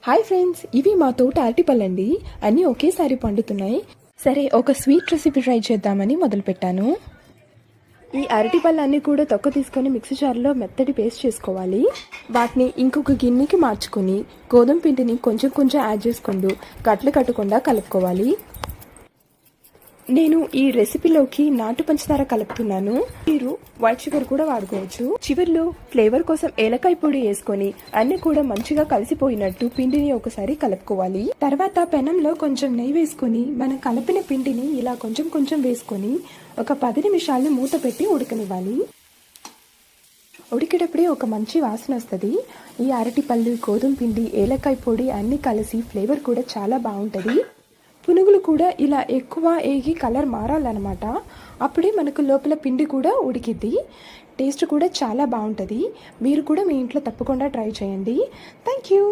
Hi friends, ఇవి మా తోట అరటిపళ్ళండి. అన్నీ ఒకేసారి పండుతున్నాయి. సరే, ఒక స్వీట్ రెసిపీ ట్రై చేద్దామని మొదలుపెట్టాను. ఈ అరటిపళ్ళన్నీ కూడా తొక్క తీసుకొని మిక్సీ జార్లో మెత్తటి పేస్ట్ చేసుకోవాలి. వాటిని ఇంకొక గిన్నెకి మార్చుకొని గోధుమ పిండిని కొంచెం కొంచెం యాడ్ చేసుకుంటూ గట్లు కట్టకుండా కలుపుకోవాలి. నేను ఈ రెసిపీలోకి నాటు పంచదార కలుపుతున్నాను. మీరు వైట్ షుగర్ కూడా వాడుకోవచ్చు. చివర్లో ఫ్లేవర్ కోసం ఏలకాయ పొడి వేసుకొని అన్ని కూడా మంచిగా కలిసిపోయినట్టు పిండిని ఒకసారి కలుపుకోవాలి. తర్వాత పెనంలో కొంచెం నెయ్యి వేసుకొని మనం కలిపిన పిండిని ఇలా కొంచెం కొంచెం వేసుకొని ఒక 10 నిమిషాలు మూత పెట్టి ఉడకనివ్వాలి. ఉడికేటప్పుడే ఒక మంచి వాసన వస్తుంది. ఈ అరటిపళ్ళు, గోధుమ పిండి, ఏలకాయ పొడి అన్ని కలిసి ఫ్లేవర్ కూడా చాలా బాగుంటుంది. పునుగులు కూడా ఇలా ఎక్కువ ఏగి కలర్ మారాలన్నమాట. అప్పుడే మనకు లోపల పిండి కూడా ఉడికిద్ది. టేస్ట్ కూడా చాలా బాగుంటుంది. మీరు కూడా మీ ఇంట్లో తప్పకుండా ట్రై చేయండి. Thank you.